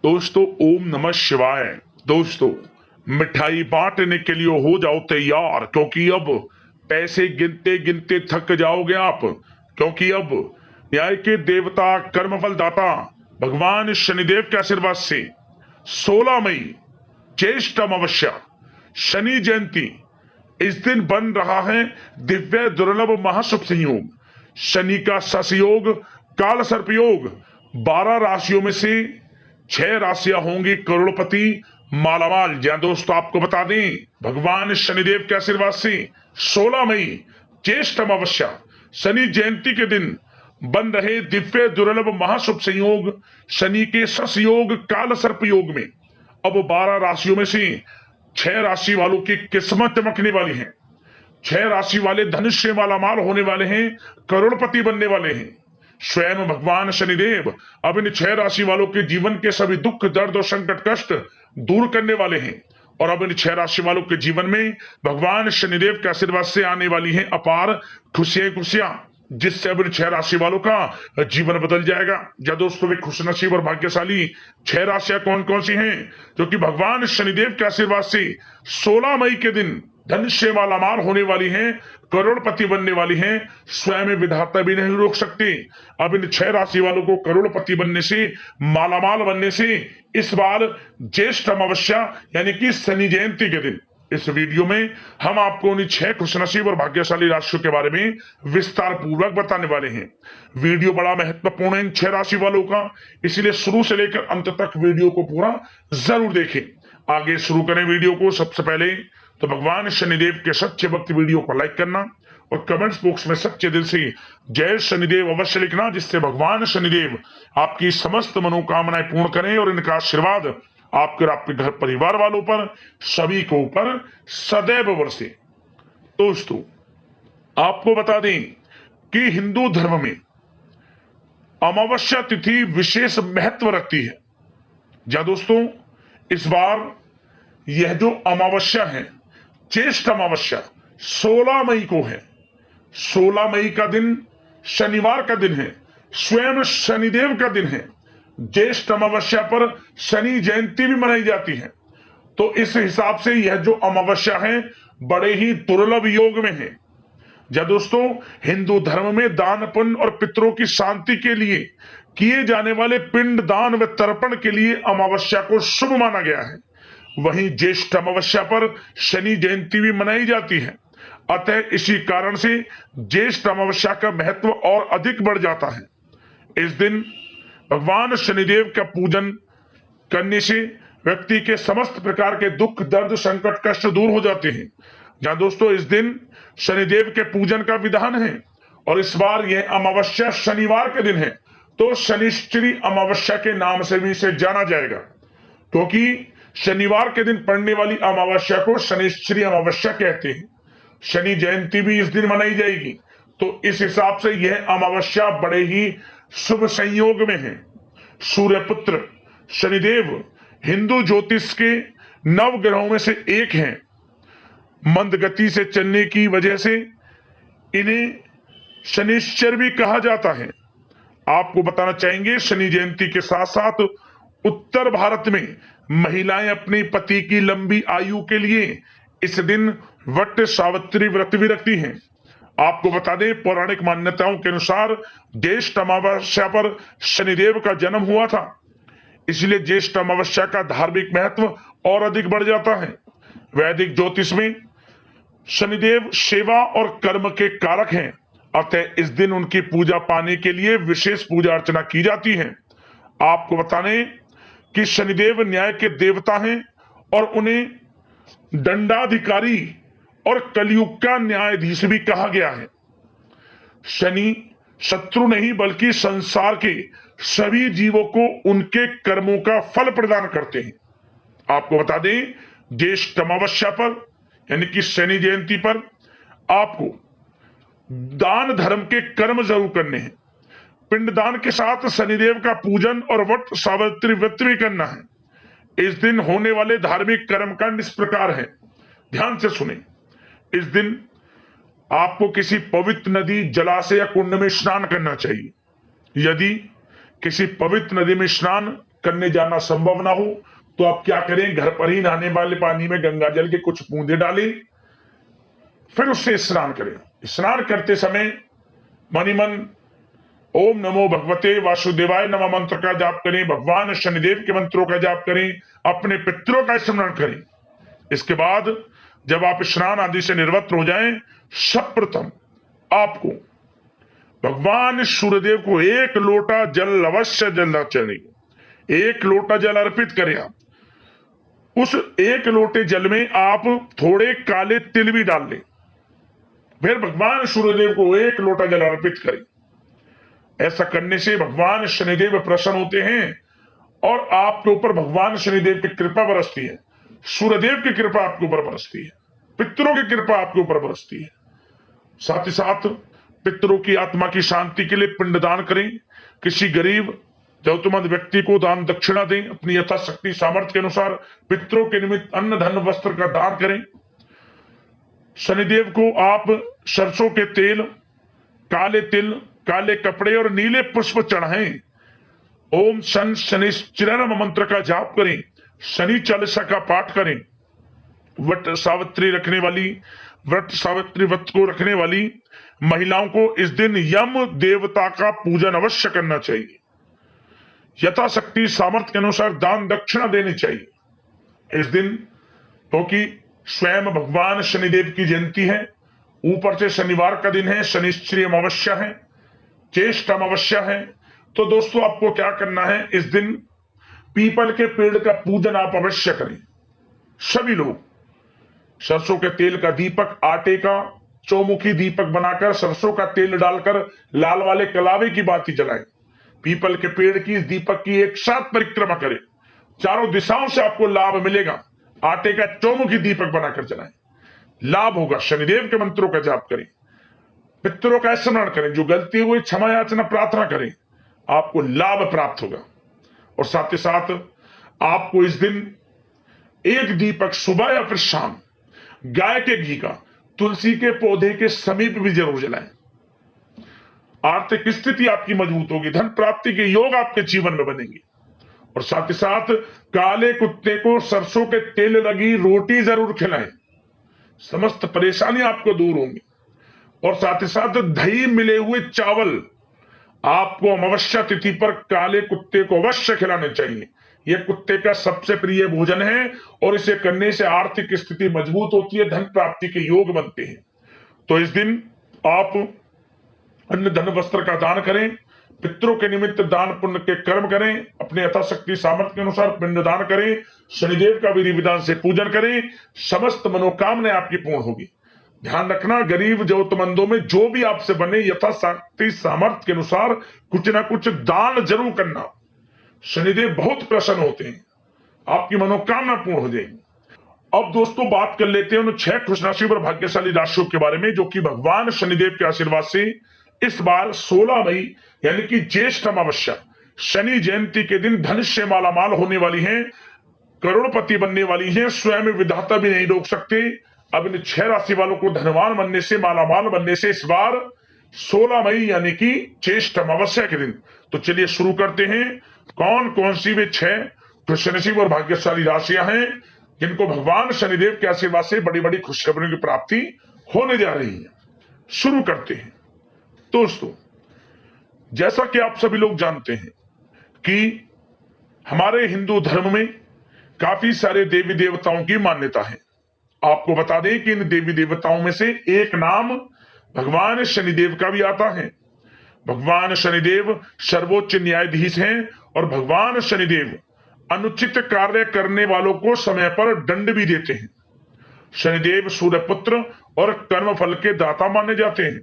दोस्तों ओम नमः शिवाय। दोस्तों मिठाई बांटने के लिए हो जाओ तैयार, क्योंकि अब पैसे गिनते गिनते थक जाओगे आप। क्योंकि अब न्याय के देवता कर्मफल दाता भगवान शनिदेव के आशीर्वाद से 16 मई ज्येष्ठ अमावस्या शनि जयंती, इस दिन बन रहा है दिव्य दुर्लभ महाशुभ संयोग। शनि का ससयोग काल सर्प योग। 12 राशियों में से 6 राशियां होंगी करोड़पति मालामाल। जहां दोस्तों आपको बता दें, भगवान शनिदेव के आशीर्वाद से 16 मई ज्येष्ठ अमावस्या शनि जयंती के दिन बन रहे दिव्य दुर्लभ महाशुभ संयोग शनि के ससयोग काल सर्प योग में अब 12 राशियों में से 6 राशि वालों की किस्मत चमकने वाली है। 6 राशि वाले धनुष से मालामाल होने वाले हैं, करोड़पति बनने वाले हैं। स्वयं भगवान शनिदेव अब इन 6 राशि वालों के जीवन के सभी दुख दर्द और संकट कष्ट दूर करने वाले हैं। और अब इन 6 राशि वालों के जीवन में भगवान शनिदेव के आशीर्वाद से आने वाली हैं अपार खुशियां, जिससे अब इन 6 राशि वालों का जीवन बदल जाएगा। या दोस्तों वे खुशनसीब और भाग्यशाली 6 राशियां कौन कौन सी हैं, जो कि भगवान शनिदेव के आशीर्वाद से 16 मई के दिन धन से मालामाल होने वाली हैं, करोड़पति बनने वाली हैं। स्वयं विधाता भी नहीं रोक सकते। अब इन 6 राशि वालों को करोड़पति बनने से, मालामाल बनने से इस बार ज्येष्ठ अमावस्या यानी कि शनि जयंती के दिन इस वीडियो में हम आपको उन 6 खुशनसीब और भाग्यशाली राशियों के बारे में विस्तार पूर्वक बताने वाले हैं। वीडियो बड़ा महत्वपूर्ण है इन 6 राशि वालों का, इसलिए शुरू से लेकर अंत तक वीडियो को पूरा जरूर देखें। आगे शुरू करें वीडियो को। सबसे पहले तो भगवान शनिदेव के सच्चे भक्त वीडियो को लाइक करना और कमेंट्स बॉक्स में सच्चे दिल से जय शनिदेव अवश्य लिखना, जिससे भगवान शनिदेव आपकी समस्त मनोकामनाएं पूर्ण करें और इनका आशीर्वाद आपके और आपके घर परिवार वालों पर सभी को ऊपर सदैव बरसे। दोस्तों आपको बता दें कि हिंदू धर्म में अमावस्या तिथि विशेष महत्व रखती है। जहां दोस्तों इस बार यह जो अमावस्या है, ज्येष्ठ अमावस्या 16 मई को है। 16 मई का दिन शनिवार का दिन है, स्वयं शनिदेव का दिन है। ज्येष्ठ अमावस्या पर शनि जयंती भी मनाई जाती है। तो इस हिसाब से यह जो अमावस्या है बड़े ही दुर्लभ योग में है। जब दोस्तों हिंदू धर्म में दान पुण्य और पितरों की शांति के लिए किए जाने वाले पिंड दान व तर्पण के लिए अमावस्या को शुभ माना गया है। वहीं ज्येष्ठ अमावस्या पर शनि जयंती भी मनाई जाती है। अतः इसी कारण से ज्येष्ठ अमावस्या का महत्व और अधिक बढ़ जाता है। इस दिन भगवान शनिदेव का पूजन करने से व्यक्ति के समस्त प्रकार के दुख दर्द संकट कष्ट दूर हो जाते हैं। जहां दोस्तों इस दिन शनिदेव के पूजन का विधान है और इस बार यह अमावस्या शनिवार के दिन है, तो शनिश्चरी अमावस्या के नाम से भी इसे जाना जाएगा, क्योंकि शनिवार के दिन पड़ने वाली अमावस्या को शनिश्चरी अमावस्या कहते हैं। शनि जयंती भी इस दिन मनाई जाएगी। तो इस हिसाब से यह अमावस्या बड़े ही शुभ संयोग में है। सूर्यपुत्र शनिदेव हिंदू ज्योतिष के 9 ग्रहों में से एक हैं। मंद गति से चलने की वजह से इन्हें शनिश्चर भी कहा जाता है। आपको बताना चाहेंगे, शनि जयंती के साथ साथ उत्तर भारत में महिलाएं अपने पति की लंबी आयु के लिए इस दिन वट सावित्री व्रत भी रखती हैं। आपको बता दें, पौराणिक मान्यताओं के अनुसार ज्येष्ठ अमावस्या पर शनिदेव का जन्म हुआ था, इसलिए ज्येष्ठ अमावस्या का धार्मिक महत्व और अधिक बढ़ जाता है। वैदिक ज्योतिष में शनिदेव सेवा और कर्म के कारक हैं, अतः इस दिन उनकी पूजा पाने के लिए विशेष पूजा अर्चना की जाती है। आपको बता दें कि शनिदेव न्याय के देवता हैं और उन्हें दंडाधिकारी और कलयुग का न्यायाधीश भी कहा गया है। शनि शत्रु नहीं बल्कि संसार के सभी जीवों को उनके कर्मों का फल प्रदान करते हैं। आपको बता दें, ज्येष्ठ अमावस्या पर यानी कि शनि जयंती पर आपको दान धर्म के कर्म जरूर करने हैं। पिंडदान के साथ शनिदेव का पूजन और वट सावित्री व्रत भी करना है। इस दिन होने वाले धार्मिक कर्मकांड इस प्रकार है, ध्यान से सुने। इस दिन आपको किसी पवित्र नदी, जलाशय या कुंड में स्नान करना चाहिए। यदि किसी पवित्र नदी में स्नान करने जाना संभव ना हो तो आप क्या करें, घर पर ही नहाने वाले पानी में गंगा जल के कुछ बूंदे डालें, फिर उससे स्नान करें। स्नान करते समय मनी मन ओम नमो भगवते वासुदेवाय नमः मंत्र का जाप करें, भगवान शनिदेव के मंत्रों का जाप करें, अपने पितरों का स्मरण करें। इसके बाद जब आप स्नान आदि से निवृत्त हो जाएं, सर्वप्रथम आपको भगवान सूर्यदेव को 1 लोटा जल अवश्य जलना चाहिए। 1 लोटा जल अर्पित करें आप। उस 1 लोटे जल में आप थोड़े काले तिल भी डाल लें, फिर भगवान सूर्यदेव को 1 लोटा जल अर्पित करें। ऐसा करने से भगवान शनिदेव प्रसन्न होते हैं और आपके ऊपर भगवान शनिदेव की कृपा बरसती है, सूर्यदेव की कृपा आपके ऊपर बरसती है, पितरों की कृपा आपके ऊपर बरसती है। साथ ही साथ पितरों की आत्मा की शांति के लिए पिंडदान करें, किसी गरीब जरूरतमंद व्यक्ति को दान दक्षिणा दें, अपनी यथाशक्ति सामर्थ्य के अनुसार पितरों के निमित्त अन्न धन वस्त्र का दान करें। शनिदेव को आप सरसों के तेल, काले तिल, काले कपड़े और नीले पुष्प चढ़ाएं। ओम शन शनिश्चरम मंत्र का जाप करें, शनि चालीसा का पाठ करें। व्रत सावित्री व्रत को रखने वाली महिलाओं को इस दिन यम देवता का पूजन अवश्य करना चाहिए। यथाशक्ति सामर्थ्य के अनुसार दान दक्षिणा देनी चाहिए इस दिन, क्योंकि स्वयं भगवान शनिदेव की जयंती है, ऊपर से शनिवार का दिन है, शनिश्चरी अमावस्या है, ज्येष्ठ अमावस्या है। तो दोस्तों आपको क्या करना है, इस दिन पीपल के पेड़ का पूजन आप अवश्य करें। सभी लोग सरसों के तेल का दीपक, आटे का चौमुखी दीपक बनाकर सरसों का तेल डालकर लाल वाले कलावे की बाती जलाएं। पीपल के पेड़ की, इस दीपक की एक साथ परिक्रमा करें, चारों दिशाओं से आपको लाभ मिलेगा। आटे का चौमुखी दीपक बनाकर जलाएं, लाभ होगा। शनिदेव के मंत्रों का जाप करें, पितरों का स्मरण करें, जो गलती हुई क्षमा याचना प्रार्थना करें, आपको लाभ प्राप्त होगा। और साथ ही साथ आपको इस दिन 1 दीपक सुबह या फिर शाम गाय के घी का तुलसी के पौधे के समीप भी जरूर जलाएं। आर्थिक स्थिति आपकी मजबूत होगी, धन प्राप्ति के योग आपके जीवन में बनेंगे। और साथ ही साथ काले कुत्ते को सरसों के तेल लगी रोटी जरूर खिलाएं, समस्त परेशानी आपको दूर होंगी। और साथ ही साथ दही मिले हुए चावल आपको अमावस्या तिथि पर काले कुत्ते को अवश्य खिलाने चाहिए। यह कुत्ते का सबसे प्रिय भोजन है और इसे करने से आर्थिक स्थिति मजबूत होती है, धन प्राप्ति के योग बनते हैं। तो इस दिन आप अन्न धन वस्त्र का दान करें, पितरों के निमित्त दान पुण्य के कर्म करें, अपने यथाशक्ति सामर्थ्य के अनुसार पिंड दान करें, शनिदेव का विधि विधान से पूजन करें, समस्त मनोकामनाएं आपकी पूर्ण होगी। ध्यान रखना, गरीब जरूरतमंदों में जो भी आपसे बने यथाशक्ति सामर्थ्य के अनुसार कुछ ना कुछ दान जरूर करना। शनिदेव बहुत प्रसन्न होते हैं, आपकी मनोकामना पूर्ण हो जाएगी। अब दोस्तों बात कर लेते हैं उन 6 खुशनसीब और भाग्यशाली राशियों के बारे में, जो कि भगवान शनिदेव के आशीर्वाद से इस बार 16 मई यानी कि ज्येष्ठ अमावस्या शनि जयंती के दिन धन से मालामाल होने वाली हैं, करोड़पति बनने वाली हैं। स्वयं विधाता भी नहीं रोक सकते। अब इन 6 राशि वालों को धनवान बनने से, मालामाल बनने से इस बार 16 मई यानी कि ज्येष्ठ अमावस्या के दिन। तो चलिए शुरू करते हैं, कौन कौन सी वे 6 खुशनसीब और भाग्यशाली राशियां हैं जिनको भगवान शनिदेव के आशीर्वाद से बड़ी बड़ी खुशखबरियों की प्राप्ति होने जा रही है। शुरू करते हैं दोस्तों। जैसा कि आप सभी लोग जानते हैं कि हमारे हिंदू धर्म में काफी सारे देवी देवताओं की मान्यता है। आपको बता दें कि इन देवी देवताओं में से एक नाम भगवान शनिदेव का भी आता है। भगवान शनिदेव सर्वोच्च न्यायाधीश हैं और भगवान शनिदेव अनुचित कार्य करने वालों को समय पर दंड भी देते हैं। शनिदेव सूर्यपुत्र और कर्मफल के दाता माने जाते हैं।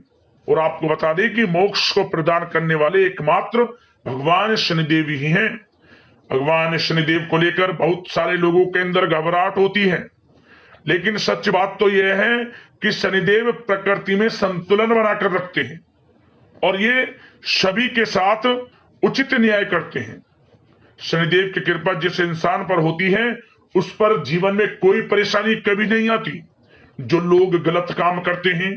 और आपको बता दें कि मोक्ष को प्रदान करने वाले एकमात्र भगवान शनिदेव ही हैं। भगवान शनिदेव को लेकर बहुत सारे लोगों के अंदर घबराहट होती है, लेकिन सच बात तो यह है कि शनिदेव प्रकृति में संतुलन बनाकर रखते हैं और ये सभी के साथ उचित न्याय करते हैं। शनिदेव की कृपा जिस इंसान पर होती है उस पर जीवन में कोई परेशानी कभी नहीं आती। जो लोग गलत काम करते हैं,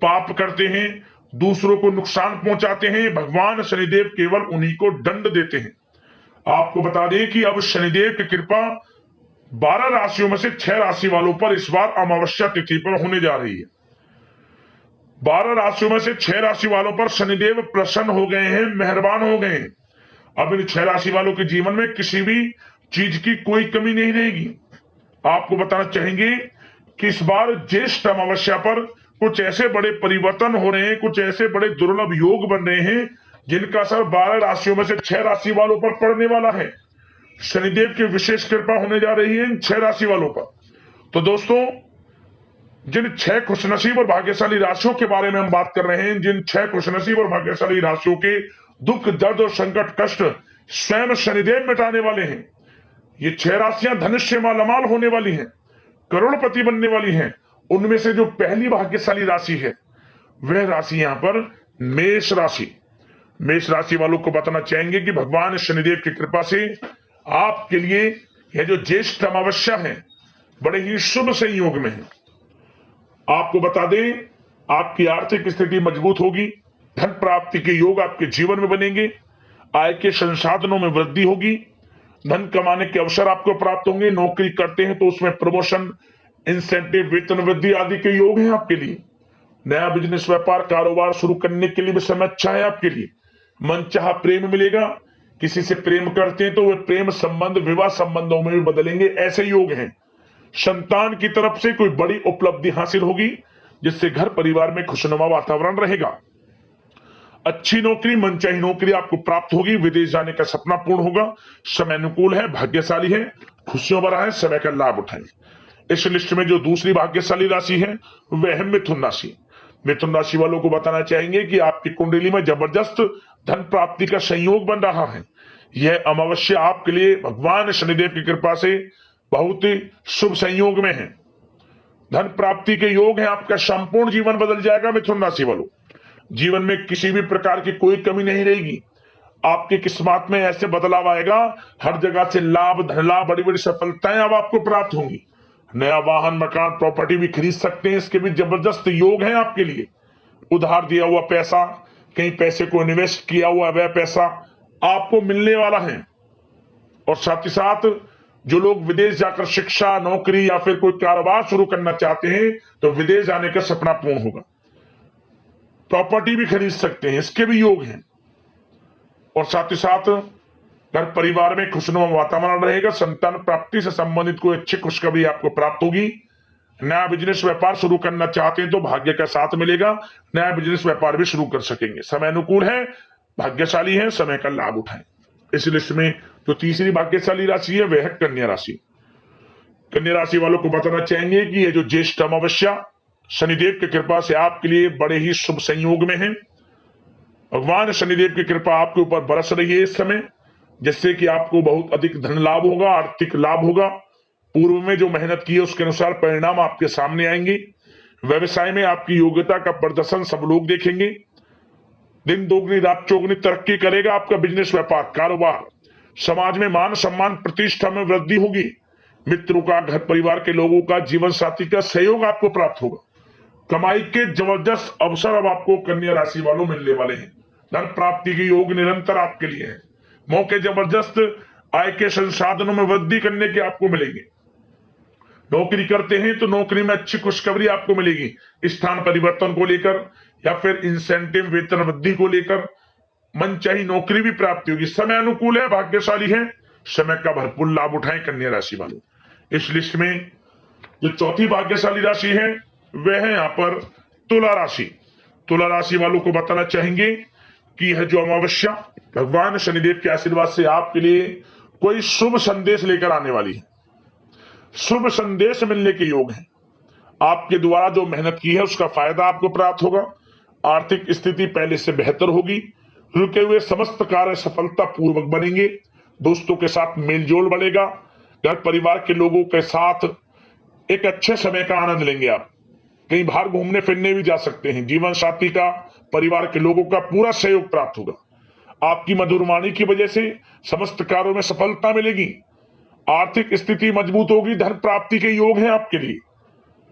पाप करते हैं, दूसरों को नुकसान पहुंचाते हैं, भगवान शनिदेव केवल उन्हीं को दंड देते हैं। आपको बता दें कि अब शनिदेव की कृपा 12 राशियों में से 6 राशि वालों पर इस बार अमावस्या तिथि पर होने जा रही है। 12 राशियों में से 6 राशि वालों पर शनिदेव प्रसन्न हो गए हैं, मेहरबान हो गए हैं। अब इन 6 राशि वालों के जीवन में किसी भी चीज की कोई कमी नहीं रहेगी। आपको बताना चाहेंगे कि इस बार ज्येष्ठ अमावस्या पर कुछ ऐसे बड़े परिवर्तन हो रहे हैं, कुछ ऐसे बड़े दुर्लभ योग बन रहे हैं जिनका असर 12 राशियों में से 6 राशि वालों पर पड़ने वाला है। शनिदेव की विशेष कृपा होने जा रही है इन 6 राशि वालों पर। तो दोस्तों, जिन 6 खुशनसीब और भाग्यशाली राशियों के बारे में हम बात कर रहे हैं, जिन 6 खुशनसीब और भाग्यशाली राशियों के दुख, दर्द और संकट, कष्ट स्वयं शनिदेव मिटाने वाले हैं। ये 6 राशियां धनुष से मालामाल होने वाली हैं, करोड़पति बनने वाली हैं। उनमें से जो पहली भाग्यशाली राशि है वह राशि यहां पर मेष राशि। मेष राशि वालों को बताना चाहेंगे कि भगवान शनिदेव की कृपा से आपके लिए यह जो ज्येष्ठ अमावस्या है बड़े ही शुभ संयोग में है। आपको बता दें, आपकी आर्थिक स्थिति मजबूत होगी, धन प्राप्ति के योग आपके जीवन में बनेंगे, आय के संसाधनों में वृद्धि होगी, धन कमाने के अवसर आपको प्राप्त होंगे। नौकरी करते हैं तो उसमें प्रमोशन, इंसेंटिव, वेतन वृद्धि आदि के योग हैं आपके लिए। नया बिजनेस, व्यापार, कारोबार शुरू करने के लिए भी समय अच्छा है आपके लिए। मनचाहा प्रेम मिलेगा, किसी से प्रेम करते हैं तो वह प्रेम संबंध विवाह संबंधों में भी बदलेंगे, ऐसे योग हैं। संतान की तरफ से कोई बड़ी उपलब्धि हासिल होगी जिससे घर परिवार में खुशनुमा वातावरण रहेगा। अच्छी नौकरी, मनचाही नौकरी आपको प्राप्त होगी। विदेश जाने का सपना पूर्ण होगा। समय अनुकूल है, भाग्यशाली है, खुशियों भरा है, समय का लाभ उठाएं। इस लिस्ट में जो दूसरी भाग्यशाली राशि है वह है मिथुन राशि। मिथुन राशि वालों को बताना चाहेंगे कि आपकी कुंडली में जबरदस्त धन प्राप्ति का संयोग बन रहा है। यह अमावस्या आपके लिए भगवान शनिदेव की कृपा से बहुत ही शुभ संयोग में है। धन प्राप्ति के योग है, आपका संपूर्ण जीवन बदल जाएगा। मिथुन राशि वालों, जीवन में किसी भी प्रकार की कोई कमी नहीं रहेगी। आपकी किस्मत में ऐसे बदलाव आएगा, हर जगह से लाभ, धन लाभ, बड़ी बड़ी सफलताएं अब आपको प्राप्त होंगी। नया वाहन, मकान, प्रॉपर्टी भी खरीद सकते हैं, इसके भी जबरदस्त योग हैं आपके लिए। उधार दिया हुआ पैसा, कहीं पैसे को इन्वेस्ट किया हुआ वह पैसा आपको मिलने वाला है। और साथ ही साथ जो लोग विदेश जाकर शिक्षा, नौकरी या फिर कोई कारोबार शुरू करना चाहते हैं तो विदेश जाने का सपना पूर्ण होगा। प्रॉपर्टी भी खरीद सकते हैं, इसके भी योग हैं। और साथ ही साथ घर परिवार में खुशनुमा वातावरण रहेगा। संतान प्राप्ति से संबंधित कोई अच्छी खुशखबरी आपको प्राप्त होगी। नया बिजनेस, व्यापार शुरू करना चाहते हैं तो भाग्य का साथ मिलेगा, नया बिजनेस, व्यापार भी शुरू कर सकेंगे। समय अनुकूल है, भाग्यशाली है, समय का लाभ उठाएं। इस लिस्ट में जो तीसरी भाग्यशाली राशि है वह है कन्या राशि। कन्या राशि वालों को बताना चाहेंगे कि यह जो ज्येष्ठ अमावस्या शनिदेव की कृपा से आपके लिए बड़े ही शुभ संयोग में है। भगवान शनिदेव की कृपा आपके ऊपर बरस रही है इस समय, जिससे कि आपको बहुत अधिक धन लाभ होगा, आर्थिक लाभ होगा। पूर्व में जो मेहनत की है उसके अनुसार परिणाम आपके सामने आएंगे। व्यवसाय में आपकी योग्यता का प्रदर्शन सब लोग देखेंगे। दिन दोगुनी रात चौगुनी तरक्की करेगा आपका बिजनेस, व्यापार, कारोबार। समाज में मान सम्मान, प्रतिष्ठा में वृद्धि होगी। मित्रों का, घर परिवार के लोगों का, जीवन साथी का सहयोग आपको प्राप्त होगा। कमाई के जबरदस्त अवसर अब आपको कन्या राशि वालों मिलने वाले हैं। धन प्राप्ति के योग निरंतर आपके लिए है। मौके जबरदस्त, आय के संसाधनों में वृद्धि करने के आपको मिलेंगे। नौकरी करते हैं तो नौकरी में अच्छी खुशखबरी आपको मिलेगी। स्थान परिवर्तन को लेकर या फिर इंसेंटिव, वेतन वृद्धि को लेकर मनचाही नौकरी भी प्राप्त होगी। समय अनुकूल है, भाग्यशाली है, समय का भरपूर लाभ उठाएं कन्या राशि वालों। इस लिस्ट में जो चौथी भाग्यशाली राशि है वह है यहाँ पर तुला राशि। तुला राशि वालों को बताना चाहेंगे कि यह जो अमावस्या भगवान शनिदेव के आशीर्वाद से आपके लिए कोई शुभ संदेश लेकर आने वाली है। शुभ संदेश मिलने के योग हैं। आपके द्वारा जो मेहनत की है उसका फायदा आपको प्राप्त होगा। आर्थिक स्थिति पहले से बेहतर होगी। रुके हुए समस्त कार्य सफलता पूर्वक बनेंगे। दोस्तों के साथ मेलजोल बढ़ेगा। घर परिवार के लोगों के साथ एक अच्छे समय का आनंद लेंगे आप। कहीं बाहर घूमने फिरने भी जा सकते हैं। जीवन साथी का, परिवार के लोगों का पूरा सहयोग प्राप्त होगा। आपकी मधुर वाणी की वजह से समस्त कार्यों में सफलता मिलेगी। आर्थिक स्थिति मजबूत होगी। धन प्राप्ति के योग हैं आपके लिए।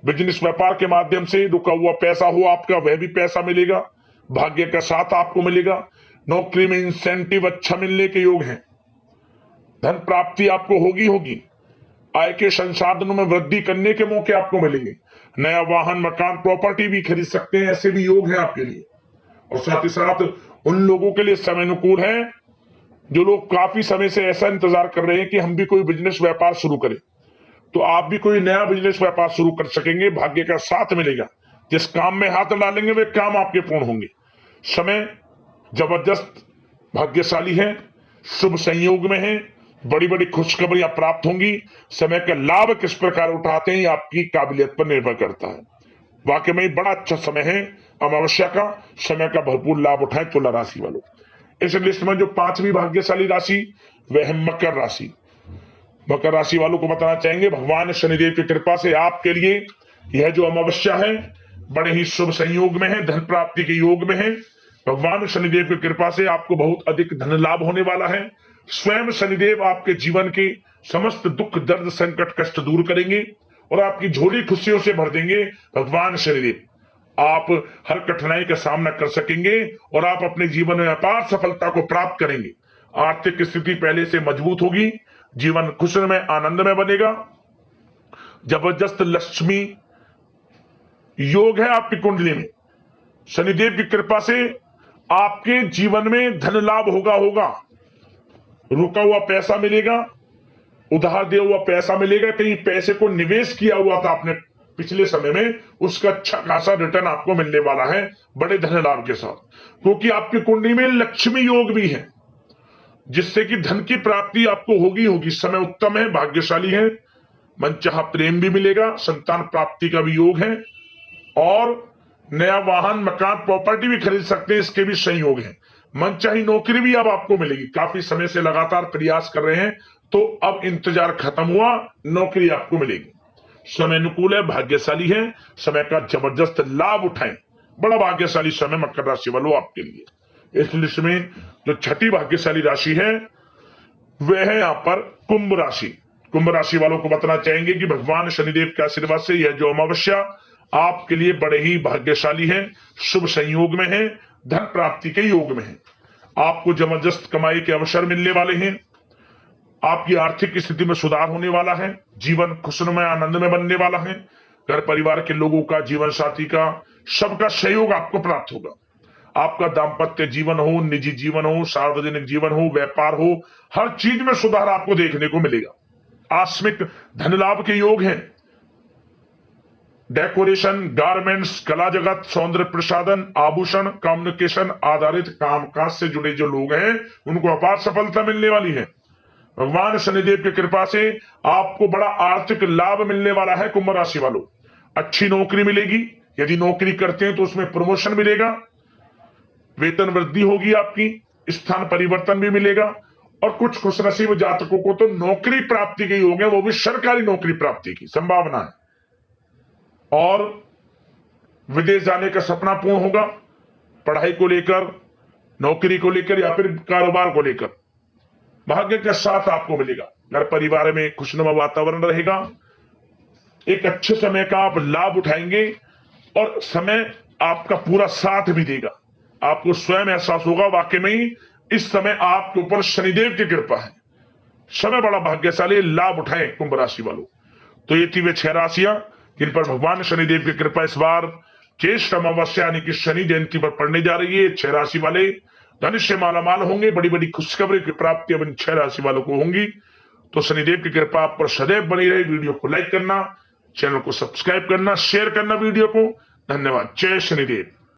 बिजनेस, व्यापार के माध्यम से रुका हुआ पैसा हो आपका, वह भी पैसा मिलेगा। भाग्य का साथ आपको मिलेगा। नौकरी में इंसेंटिव अच्छा मिलने के योग हैं। धन प्राप्ति आपको होगी होगी। आय के संसाधनों में वृद्धि करने के मौके आपको मिलेंगे। नया वाहन, मकान, प्रॉपर्टी भी खरीद सकते हैं, ऐसे भी योग है आपके लिए। और साथ ही साथ उन लोगों के लिए समय अनुकूल है जो लोग काफी समय से ऐसा इंतजार कर रहे हैं कि हम भी कोई बिजनेस व्यापार शुरू करें, तो आप भी कोई नया बिजनेस व्यापार शुरू कर सकेंगे। भाग्य का साथ मिलेगा। जिस काम में हाथ डालेंगे वे काम आपके पूर्ण होंगे। समय जबरदस्त भाग्यशाली है, शुभ संयोग में है, बड़ी बड़ी खुशखबरियां प्राप्त होंगी। समय का लाभ किस प्रकार उठाते हैं ये आपकी काबिलियत पर निर्भर करता है। वाकई में बड़ा अच्छा समय है अमावस्या का। समय का भरपूर लाभ उठाएं तुला राशि वालों। इस लिस्ट में जो 5वीं भाग्यशाली राशि वह है मकर राशि। मकर राशि वालों को बताना चाहेंगे भगवान शनिदेव की कृपा से आपके लिए यह जो अमावस्या है बड़े ही शुभ संयोग में है, धन प्राप्ति के योग में है। भगवान शनिदेव की कृपा से आपको बहुत अधिक धन लाभ होने वाला है। स्वयं शनिदेव आपके जीवन के समस्त दुख, दर्द, संकट, कष्ट दूर करेंगे और आपकी झोली खुशियों से भर देंगे। भगवान शनिदेव आप हर कठिनाई का सामना कर सकेंगे और आप अपने जीवन में अपार सफलता को प्राप्त करेंगे। आर्थिक स्थिति पहले से मजबूत होगी, जीवन खुशी में, आनंद में बनेगा। जबरदस्त लक्ष्मी योग है आपकी कुंडली में। शनिदेव की कृपा से आपके जीवन में धन लाभ होगा। रुका हुआ पैसा मिलेगा, उधार दिया हुआ पैसा मिलेगा। कहीं पैसे को निवेश किया हुआ था आपने पिछले समय में, उसका अच्छा खासा रिटर्न आपको मिलने वाला है बड़े धन लाभ के साथ, क्योंकि आपकी कुंडली में लक्ष्मी योग भी है जिससे कि धन की प्राप्ति आपको होगी। समय उत्तम है, भाग्यशाली है। मनचाहा प्रेम भी मिलेगा, संतान प्राप्ति का भी योग है और नया वाहन, मकान, प्रॉपर्टी भी खरीद सकते हैं, इसके भी संयोग है। मनचाही नौकरी भी अब आपको मिलेगी। काफी समय से लगातार प्रयास कर रहे हैं तो अब इंतजार खत्म हुआ, नौकरी आपको मिलेगी। समय अनुकूल है, भाग्यशाली है। समय का जबरदस्त लाभ उठाएं। बड़ा भाग्यशाली समय मकर राशि वालों आपके लिए। इस लिस्ट में जो 6ठी भाग्यशाली राशि है वह है यहाँ पर कुंभ राशि। कुंभ राशि वालों को बताना चाहेंगे कि भगवान शनिदेव के आशीर्वाद से यह जो अमावस्या आपके लिए बड़े ही भाग्यशाली है, शुभ संयोग में है, धन प्राप्ति के योग में है। आपको जबरदस्त कमाई के अवसर मिलने वाले हैं। आपकी आर्थिक स्थिति में सुधार होने वाला है। जीवन खुशनुमा, आनंद में बनने वाला है। घर परिवार के लोगों का, जीवन साथी का, सबका सहयोग आपको प्राप्त होगा। आपका दाम्पत्य जीवन हो, निजी जीवन हो, सार्वजनिक जीवन हो, व्यापार हो, हर चीज में सुधार आपको देखने को मिलेगा। आकस्मिक धन लाभ के योग हैं। डेकोरेशन, गारमेंट्स, कला जगत, सौंदर्य प्रसाधन, आभूषण, कम्युनिकेशन आधारित कामकाज से जुड़े जो लोग हैं उनको अपार सफलता मिलने वाली है। भगवान शनिदेव की कृपा से आपको बड़ा आर्थिक लाभ मिलने वाला है। कुंभ राशि वालों, अच्छी नौकरी मिलेगी। यदि नौकरी करते हैं तो उसमें प्रमोशन मिलेगा, वेतन वृद्धि होगी, आपकी स्थान परिवर्तन भी मिलेगा। और कुछ खुशनसीब जातकों को तो नौकरी प्राप्ति के योग है, वो भी सरकारी नौकरी प्राप्ति की संभावना है। और विदेश जाने का सपना पूर्ण होगा, पढ़ाई को लेकर, नौकरी को लेकर या फिर कारोबार को लेकर भाग्य के साथ आपको मिलेगा। घर परिवार में खुशनुमा वातावरण रहेगा। एक अच्छे समय का आप लाभ उठाएंगे और समय आपका पूरा साथ भी देगा। आपको स्वयं एहसास होगा वाकई में ही इस समय आपके ऊपर शनिदेव की कृपा है। समय बड़ा भाग्यशाली, लाभ उठाए कुंभ राशि वालों। तो ये थी वे 6 राशियां जिन पर भगवान शनिदेव की कृपा इस बार ज्येष्ठ अमावस्या यानी कि शनि जयंती पर पड़ने जा रही है। 6 राशि वाले धनुष्य मालामाल होंगे। बड़ी बड़ी खुशखबरी की प्राप्ति अब इन 6 राशि वालों को होंगी। तो शनिदेव की कृपा आप पर सदैव बनी रहे। वीडियो को लाइक करना, चैनल को सब्सक्राइब करना, शेयर करना वीडियो को। धन्यवाद। जय शनिदेव।